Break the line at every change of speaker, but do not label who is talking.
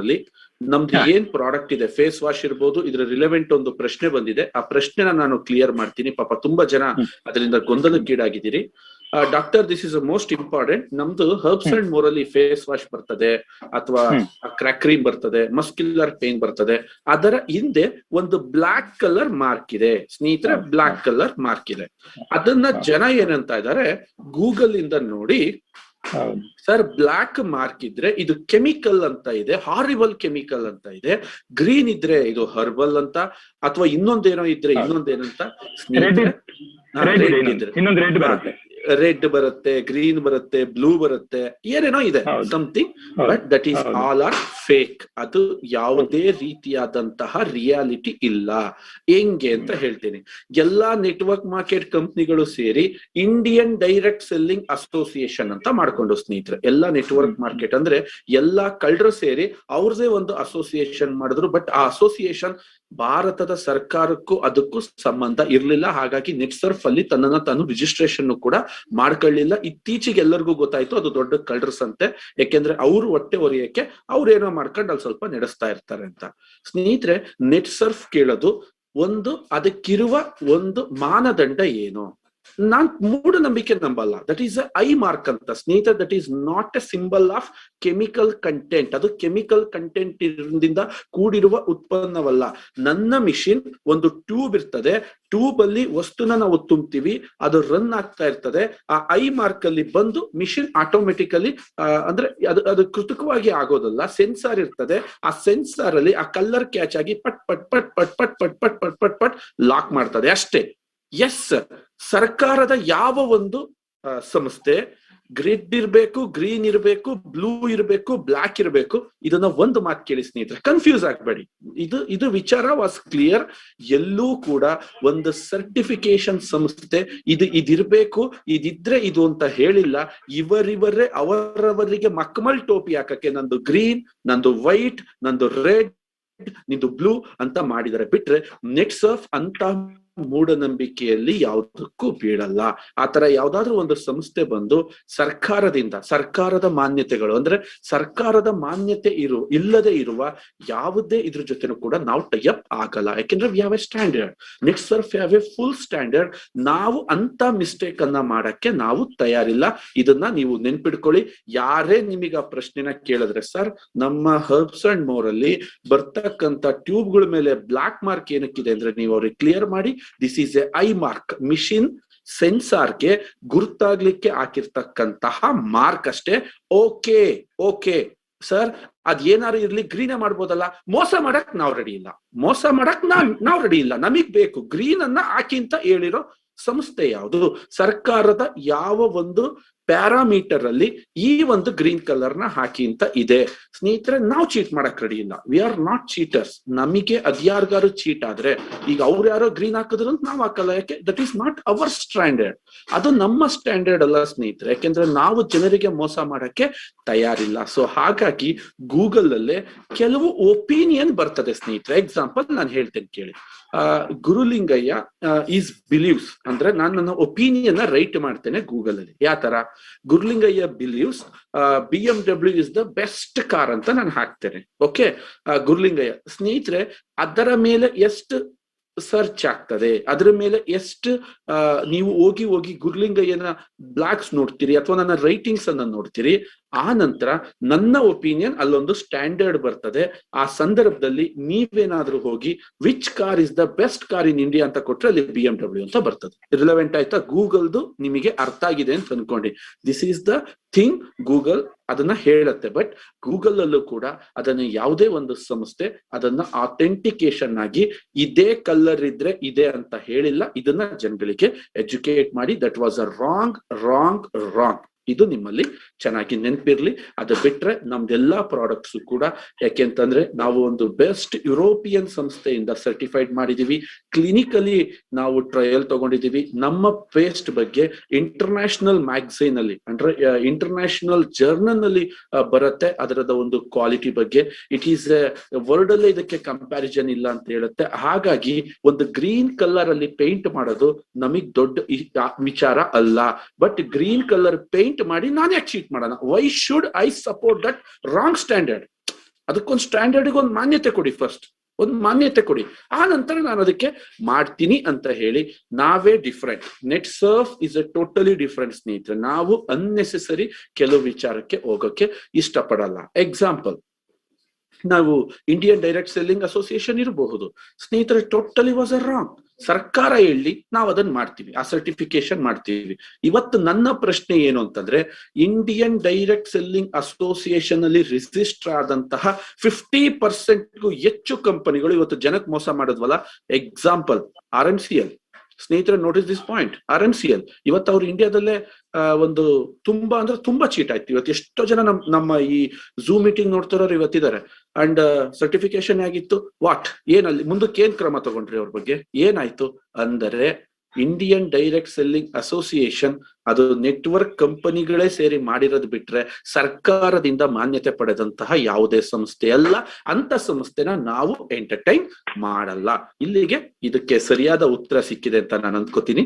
ಅಲ್ಲಿ ನಮ್ದು ಏನ್ ಪ್ರಾಡಕ್ಟ್ ಇದೆ, ಫೇಸ್ ವಾಶ್ ಇರ್ಬೋದು, ಇದ್ರ ರಿಲೆವೆಂಟ್ ಒಂದು ಪ್ರಶ್ನೆ ಬಂದಿದೆ. ಆ ಪ್ರಶ್ನೆನ ನಾನು ಕ್ಲಿಯರ್ ಮಾಡ್ತೀನಿ. ಪಾಪ ತುಂಬಾ ಜನ ಅದರಿಂದ ಗೊಂದಲಕ್ಕೀಡಾಗಿದ್ದೀರಿ. Doctor, this is a most important. ನಮ್ದು ಹರ್ಬ್ಸ್ ಅಂಡ್ ಮೋರ್ ಅಲ್ಲಿ ಫೇಸ್ ವಾಶ್ ಬರ್ತದೆ, ಅಥವಾ ಕ್ರ್ಯಾಕ್ ಕ್ರೀಮ್ ಬರ್ತದೆ, ಮಸ್ಕ್ಯುಲರ್ ಪೇನ್ ಬರ್ತದೆ. ಅದರ ಹಿಂದೆ ಒಂದು ಬ್ಲಾಕ್ ಕಲರ್ ಮಾರ್ಕ್ ಇದೆ ಸ್ನೇಹಿತರೆ, ಬ್ಲಾಕ್ ಕಲರ್ ಮಾರ್ಕ್ ಇದೆ. ಅದನ್ನ ಜನ ಏನಂತ ಇದ್ದಾರೆ, ಗೂಗಲ್ ಇಂದ ನೋಡಿ, ಸರ್ ಬ್ಲಾಕ್ ಮಾರ್ಕ್ ಇದ್ರೆ ಇದು ಕೆಮಿಕಲ್ ಅಂತ ಇದೆ, ಹಾರಿಬಲ್ ಕೆಮಿಕಲ್ ಅಂತ ಇದೆ. ಗ್ರೀನ್ ಇದ್ರೆ ಇದು ಹರ್ಬಲ್ ಅಂತ, ಅಥವಾ ಇನ್ನೊಂದೇನೋ ಇದ್ರೆ ಇನ್ನೊಂದೇನಂತ. ರೆಡ್ ಬರುತ್ತೆ, ಗ್ರೀನ್ ಬರುತ್ತೆ, ಬ್ಲೂ ಬರುತ್ತೆ, ಏನೇನೋ ಇದೆ something. But that is all are fake. ಅದು ಯಾವುದೇ ರೀತಿಯಾದಂತಹ ರಿಯಾಲಿಟಿ ಇಲ್ಲ. ಹೆಂಗೆ ಅಂತ ಹೇಳ್ತೀನಿ. ಎಲ್ಲಾ ನೆಟ್ವರ್ಕ್ ಮಾರ್ಕೆಟ್ ಕಂಪ್ನಿಗಳು ಸೇರಿ ಇಂಡಿಯನ್ ಡೈರೆಕ್ಟ್ ಸೆಲ್ಲಿಂಗ್ ಅಸೋಸಿಯೇಷನ್ ಅಂತ ಮಾಡ್ಕೊಂಡು ಸ್ನೇಹಿತರೆ, ಎಲ್ಲಾ ನೆಟ್ವರ್ಕ್ ಮಾರ್ಕೆಟ್ ಅಂದ್ರೆ ಎಲ್ಲಾ ಕಳ್ಳರು ಸೇರಿ ಅವ್ರದೇ ಒಂದು ಅಸೋಸಿಯೇಷನ್ ಮಾಡಿದ್ರು. ಬಟ್ ಆ ಅಸೋಸಿಯೇಷನ್ ಭಾರತದ ಸರ್ಕಾರಕ್ಕೂ ಅದಕ್ಕೂ ಸಂಬಂಧ ಇರ್ಲಿಲ್ಲ. ಹಾಗಾಗಿ ನೆಟ್ ಸರ್ಫ್ ಅಲ್ಲಿ ತನ್ನನ್ನ ತಾನು ರಿಜಿಸ್ಟ್ರೇಷನ್ ಕೂಡ ಮಾಡ್ಕೊಳ್ಳಿಲ್ಲ. ಇತ್ತೀಚೆಗೆ ಎಲ್ಲರಿಗೂ ಗೊತ್ತಾಯ್ತು ಅದು ದೊಡ್ಡ ಕಳ್ಳರ್ಸ್ ಅಂತೆ. ಯಾಕೆಂದ್ರೆ ಅವ್ರು ಹೊಟ್ಟೆ ಹೊರಿಯಕ್ಕೆ ಅವ್ರೇನೋ ಮಾಡ್ಕೊಂಡು ಅಲ್ಲಿ ಸ್ವಲ್ಪ ನಡೆಸ್ತಾ ಇರ್ತಾರೆ ಅಂತ. ಸ್ನೇಹಿತರೆ, ನೆಟ್ ಸರ್ಫ್ ಕೇಳೋದು ಒಂದು, ಅದಕ್ಕಿರುವ ಒಂದು ಮಾನದಂಡ ಏನು? ನಾನ್ ಮೂಢನಂಬಿಕೆ ನಂಬಲ್ಲ. ದಟ್ ಈಸ್ ಐ ಮಾರ್ಕ್ ಅಂತ ಸ್ನೇಹಿತರೆ. That is not A symbol of chemical content. ಅದು ಕೆಮಿಕಲ್ ಕಂಟೆಂಟ್ ಇಂದ ಕೂಡಿರುವ ಉತ್ಪನ್ನವಲ್ಲ. ನನ್ನ ಮಿಷಿನ್ ಒಂದು ಟ್ಯೂಬ್ ಇರ್ತದೆ, ಟ್ಯೂಬ್ ಅಲ್ಲಿ ವಸ್ತುನ ನಾವು ತುಂಬ್ತೀವಿ, ಅದು ರನ್ ಆಗ್ತಾ ಇರ್ತದೆ. ಆ ಐ ಮಾರ್ಕ್ ಅಲ್ಲಿ ಬಂದು ಮಿಷಿನ್ ಆಟೋಮೆಟಿಕಲಿ ಅಂದ್ರೆ ಅದು ಕೃತಕವಾಗಿ ಆಗೋದಲ್ಲ, ಸೆನ್ಸಾರ್ ಇರ್ತದೆ. ಆ ಸೆನ್ಸಾರ್ ಅಲ್ಲಿ ಆ ಕಲರ್ ಕ್ಯಾಚ್ ಆಗಿ ಪಟ್ ಪಟ್ ಪಟ್ ಪಟ್ ಪಟ್ ಪಟ್ ಪಟ್ ಪಟ್ ಪಟ್ ಪಟ್ ಲಾಕ್ ಮಾಡ್ತದೆ ಅಷ್ಟೇ. ಎಸ್, ಸರ್ಕಾರದ ಯಾವ ಒಂದು ಸಂಸ್ಥೆ ಗ್ರಿಡ್ ಇರ್ಬೇಕು, ಗ್ರೀನ್ ಇರ್ಬೇಕು, ಬ್ಲೂ ಇರ್ಬೇಕು, ಬ್ಲಾಕ್ ಇರ್ಬೇಕು, ಇದನ್ನ ಒಂದು ಮಾತು ಕೇಳಿ ಸ್ನೇಹಿತರೆ, ಕನ್ಫ್ಯೂಸ್ ಆಗ್ಬೇಡಿ. ಇದು ವಿಚಾರ ವಾಸ್ ಕ್ಲಿಯರ್. ಎಲ್ಲೂ ಕೂಡ ಒಂದು ಸರ್ಟಿಫಿಕೇಶನ್ ಸಂಸ್ಥೆ ಇದಿರ್ಬೇಕು, ಇದಿದ್ರೆ ಇದು ಅಂತ ಹೇಳಿಲ್ಲ. ಇವರೇ ಅವರವರಿಗೆ ಮಕ್ಮಲ್ ಟೋಪಿ ಹಾಕಕ್ಕೆ ನಂದು ಗ್ರೀನ್, ನಂದು ವೈಟ್, ನಂದು ರೆಡ್, ನಿಂದು ಬ್ಲೂ ಅಂತ ಮಾಡಿದ್ದಾರೆ. ಬಿಟ್ರೆ ನೆಟ್ ಸರ್ಫ್ ಅಂತ ಮೂಢನಂಬಿಕೆಯಲ್ಲಿ ಯಾವುದಕ್ಕೂ ಬೀಳಲ್ಲ. ಆತರ ಯಾವ್ದಾದ್ರು ಒಂದು ಸಂಸ್ಥೆ ಬಂದು ಸರ್ಕಾರದ ಮಾನ್ಯತೆಗಳು ಅಂದ್ರೆ ಸರ್ಕಾರದ ಮಾನ್ಯತೆ ಇಲ್ಲದೆ ಇರುವ ಯಾವುದೇ ಇದ್ರ ಜೊತೆನೂ ಕೂಡ ನಾವು ಟೈಅಪ್ ಆಗಲ್ಲ. ಯಾಕೆಂದ್ರೆ we have A standard. Net Surf have A full standard. ನಾವು ಅಂತ ಮಿಸ್ಟೇಕ್ ಅನ್ನ ಮಾಡಕ್ಕೆ ನಾವು ತಯಾರಿಲ್ಲ. ಇದನ್ನ ನೀವು ನೆನ್ಪಿಡ್ಕೊಳ್ಳಿ. ಯಾರೇ ನಿಮಗೆ ಆ ಪ್ರಶ್ನೆನ ಕೇಳಿದ್ರೆ, ಸರ್ ನಮ್ಮ ಹರ್ಬ್ಸ್ ಅಂಡ್ ಮೋರ್ ಅಲ್ಲಿ ಬರ್ತಕ್ಕಂತ ಟ್ಯೂಬ್ಗಳ ಮೇಲೆ ಬ್ಲಾಕ್ ಮಾರ್ಕ್ ಏನಕ್ಕಿದೆ ಅಂದ್ರೆ, ನೀವು ಅವ್ರಿಗೆ ಕ್ಲಿಯರ್ ಮಾಡಿ, this is a I mark. Machine ಸೆನ್ಸಾರ್ಗೆ ಗುರುತಾಗ್ಲಿಕ್ಕೆ ಹಾಕಿರ್ತಕ್ಕಂತಹ ಮಾರ್ಕ್ ಅಷ್ಟೇ. ಓಕೆ ಸರ್, ಅದ್ ಏನಾರು ಇರ್ಲಿ, ಗ್ರೀನ್ ಮಾಡ್ಬೋದಲ್ಲ. ಮೋಸ ಮಾಡಕ್ ನಾವ್ ರೆಡಿ ಇಲ್ಲ, ನಾವ್ ರೆಡಿ ಇಲ್ಲ. ನಮಗ್ ಬೇಕು ಗ್ರೀನ್ ಅನ್ನ ಹಾಕಿ ಅಂತ ಹೇಳಿರೋ ಸಂಸ್ಥೆ ಯಾವುದು? ಸರ್ಕಾರದ ಯಾವ ಒಂದು ಪ್ಯಾರಾಮೀಟರ್ ಅಲ್ಲಿ ಈ ಒಂದು ಗ್ರೀನ್ ಕಲರ್ ನ ಹಾಕಿ ಅಂತ ಇದೆ. ಸ್ನೇಹಿತರೆ, ನಾವು ಚೀಟ್ ಮಾಡಕ್ ರೆಡಿ ಇಲ್ಲ. We are not cheaters. ನಮಗೆ ಅದ್ಯಾರ್ಗಾರು ಚೀಟ್ ಆದ್ರೆ, ಈಗ ಅವ್ರು ಯಾರೋ ಗ್ರೀನ್ ಹಾಕಿದ್ರು ಅಂತ ನಾವು ಹಾಕಲ್ಲ. ಯಾಕೆ? That is not hour standard. ಅದು ನಮ್ಮ ಸ್ಟ್ಯಾಂಡರ್ಡ್ ಅಲ್ಲ ಸ್ನೇಹಿತರೆ. ಯಾಕೆಂದ್ರೆ ನಾವು ಜನರಿಗೆ ಮೋಸ ಮಾಡಕ್ಕೆ ತಯಾರಿಲ್ಲ. ಸೊ ಹಾಗಾಗಿ ಗೂಗಲ್ ಅಲ್ಲೇ ಕೆಲವು ಒಪಿನಿಯನ್ ಬರ್ತದೆ ಸ್ನೇಹಿತರೆ. ಎಕ್ಸಾಂಪಲ್ ನಾನು ಹೇಳ್ತೇನೆ ಕೇಳಿ. ಗುರುಲಿಂಗಯ್ಯ ಈಸ್ ಬಿಲೀವ್ಸ್ ಅಂದ್ರೆ ನಾನು ನನ್ನ ಒಪಿನಿಯನ್ ರೈಟ್ ಮಾಡ್ತೇನೆ ಗೂಗಲ್ ಅಲ್ಲಿ. ಯಾವ ತರ? Gurulingaiah believes BMW is the best car ಅಂತ ನಾನು ಹಾಕ್ತೇನೆ. ಓಕೆ, ಗುರುಲಿಂಗಯ್ಯ ಸ್ನೇಹಿತರೆ, ಅದರ ಮೇಲೆ ಎಷ್ಟು ಸರ್ಚ್ ಆಗ್ತದೆ, ಅದ್ರ ಮೇಲೆ ಎಷ್ಟು ನೀವು ಹೋಗಿ ಗುರುಲಿಂಗಯ್ಯನ ಬ್ಲಾಗ್ಸ್ ನೋಡ್ತೀರಿ ಅಥವಾ ನನ್ನ ರೈಟಿಂಗ್ಸ್ ಅನ್ನ ನೋಡ್ತೀರಿ. ಆ ನಂತರ ನನ್ನ ಒಪಿನಿಯನ್ ಅಲ್ಲೊಂದು ಸ್ಟ್ಯಾಂಡರ್ಡ್ ಬರ್ತದೆ. ಆ ಸಂದರ್ಭದಲ್ಲಿ ನೀವೇನಾದ್ರೂ ಹೋಗಿ which car is the best car in India ಅಂತ ಕೊಟ್ರೆ ಅಲ್ಲಿ BMW ಅಂತ ಬರ್ತದೆ. ರಿಲೆವೆಂಟ್ ಆಯ್ತಾ? ಗೂಗಲ್ದು ನಿಮಗೆ ಅರ್ಥ ಆಗಿದೆ ಅಂತ ಅನ್ಕೊಂಡಿ. This is the thing. Google ಅದನ್ನ ಹೇಳುತ್ತೆ. ಬಟ್ ಗೂಗಲ್ ಅಲ್ಲೂ ಕೂಡ ಅದನ್ನ ಯಾವುದೇ ಒಂದು ಸಂಸ್ಥೆ ಅದನ್ನ ಅಥೆಂಟಿಕೇಶನ್ ಆಗಿ ಇದೇ ಕಲರ್ ಇದ್ರೆ ಇದೆ ಅಂತ ಹೇಳಿಲ್ಲ. ಇದನ್ನ ಜನಗಳಿಗೆ ಎಜುಕೇಟ್ ಮಾಡಿ. That was a wrong. ಇದು ನಿಮ್ಮಲ್ಲಿ ಚೆನ್ನಾಗಿ ನೆನಪಿರ್ಲಿ. ಅದು ಬಿಟ್ರೆ ನಮ್ದೆಲ್ಲಾ ಪ್ರಾಡಕ್ಟ್ಸ್ ಕೂಡ, ಯಾಕೆಂತಂದ್ರೆ ನಾವು ಒಂದು ಬೆಸ್ಟ್ ಯುರೋಪಿಯನ್ ಸಂಸ್ಥೆಯಿಂದ ಸರ್ಟಿಫೈಡ್ ಮಾಡಿದೀವಿ. ಕ್ಲಿನಿಕಲಿ ನಾವು ಟ್ರಯಲ್ ತಗೊಂಡಿದೀವಿ. ನಮ್ಮ ಪೇಸ್ಟ್ ಬಗ್ಗೆ ಇಂಟರ್ನ್ಯಾಷನಲ್ ಮ್ಯಾಗಝೈನ್ ಅಲ್ಲಿ ಅಂದ್ರೆ ಇಂಟರ್ನ್ಯಾಷನಲ್ ಜರ್ನಲ್ ನಲ್ಲಿ ಬರುತ್ತೆ. ಅದರದ ಒಂದು ಕ್ವಾಲಿಟಿ ಬಗ್ಗೆ ಇಟ್ ಈಸ್ ವರ್ಲ್ಡ್ ಅಲ್ಲೇ ಇದಕ್ಕೆ ಕಂಪ್ಯಾರಿಸನ್ ಇಲ್ಲ ಅಂತ ಹೇಳುತ್ತೆ. ಹಾಗಾಗಿ ಒಂದು ಗ್ರೀನ್ ಕಲರ್ ಅಲ್ಲಿ ಪೇಂಟ್ ಮಾಡೋದು ನಮಗ್ ದೊಡ್ಡ ವಿಚಾರ ಅಲ್ಲ. ಬಟ್ ಗ್ರೀನ್ ಕಲರ್ ಪೇಂಟ್ ಮಾಡಿ ನಾನು ಯಾಕೆ ಚೀಟ್ ಮಾಡೋಣ? Why should I support that wrong standard? ಅದಕ್ಕೊಂದು ಸ್ಟ್ಯಾಂಡರ್ಡ್ಗೆ ಒಂದು ಮಾನ್ಯತೆ ಕೊಡಿ, ಫಸ್ಟ್ ಒಂದು ಮಾನ್ಯತೆ ಕೊಡಿ, ಆ ನಂತರ ನಾನು ಅದಕ್ಕೆ ಮಾಡ್ತೀನಿ ಅಂತ ಹೇಳಿ. ನಾವೇ different. Net Surf is a totally different ಸ್ನೇಹಿತರೆ. ನಾವು ಅನ್ನೆಸೆಸರಿ ಕೆಲವು ವಿಚಾರಕ್ಕೆ ಹೋಗೋಕೆ ಇಷ್ಟಪಡಲ್ಲ. ಎಕ್ಸಾಂಪಲ್, ನಾವು ಇಂಡಿಯನ್ ಡೈರೆಕ್ಟ್ ಸೆಲ್ಲಿಂಗ್ ಅಸೋಸಿಯೇಷನ್ ಇರಬಹುದು ಸ್ನೇಹಿತರೆ, ಟೋಟಲಿ ವಾಸ್ ಅ ರಾಂಗ್. ಸರ್ಕಾರ ಹೇಳಿ ನಾವು ಅದನ್ನ ಮಾಡ್ತೀವಿ, ಆ ಸರ್ಟಿಫಿಕೇಶನ್ ಮಾಡ್ತೀವಿ. ಇವತ್ತು ನನ್ನ ಪ್ರಶ್ನೆ ಏನು ಅಂತಂದ್ರೆ, ಇಂಡಿಯನ್ ಡೈರೆಕ್ಟ್ ಸೆಲ್ಲಿಂಗ್ ಅಸೋಸಿಯೇಷನ್ ಅಲ್ಲಿ ರಿಜಿಸ್ಟರ್ ಆದಂತಹ 50% ಹೆಚ್ಚು ಕಂಪನಿಗಳು ಇವತ್ತು ಜನಕ್ಕೆ ಮೋಸ ಮಾಡಿದ್ವಲ್ಲ. ಎಕ್ಸಾಂಪಲ್ RMCL ಸ್ನೇಹಿತರೆ, ನೋಟಿಸ್ ದಿಸ್ ಪಾಯಿಂಟ್. RMCL ಇವತ್ತು ಅವ್ರು ಇಂಡಿಯಾದಲ್ಲೇ ಒಂದು ತುಂಬಾ ಅಂದ್ರೆ ತುಂಬಾ ಚೀಟ್ ಆಯ್ತು. ಇವತ್ತು ಎಷ್ಟೋ ಜನ ನಮ್ಮ ಈ ಝೂಮ್ ಮೀಟಿಂಗ್ ನೋಡ್ತಾರೋರು ಇವತ್ತಿದ್ದಾರೆ. ಅಂಡ್ ಸರ್ಟಿಫಿಕೇಶನ್ ಆಗಿತ್ತು, ವಾಟ್ ಏನಲ್ಲಿ ಮುಂದಕ್ಕೆ ಏನ್ ಕ್ರಮ ತಗೊಂಡ್ರಿ ಅವ್ರ ಬಗ್ಗೆ, ಏನಾಯ್ತು ಅಂದರೆ ಇಂಡಿಯನ್ ಡೈರೆಕ್ಟ್ ಸೆಲ್ಲಿಂಗ್ ಅಸೋಸಿಯೇಷನ್ ಅದು ನೆಟ್ವರ್ಕ್ ಕಂಪನಿಗಳೇ ಸೇರಿ ಮಾಡಿರೋದು ಬಿಟ್ರೆ ಸರ್ಕಾರದಿಂದ ಮಾನ್ಯತೆ ಪಡೆದಂತಹ ಯಾವುದೇ ಸಂಸ್ಥೆ ಅಲ್ಲ. ಅಂತ ಸಂಸ್ಥೆನ ನಾವು ಎಂಟರ್ಟೈನ್ ಮಾಡಲ್ಲ. ಇಲ್ಲಿಗೆ ಇದಕ್ಕೆ ಸರಿಯಾದ ಉತ್ತರ ಸಿಕ್ಕಿದೆ ಅಂತ ನಾನು ಅಂದ್ಕೋತೀನಿ.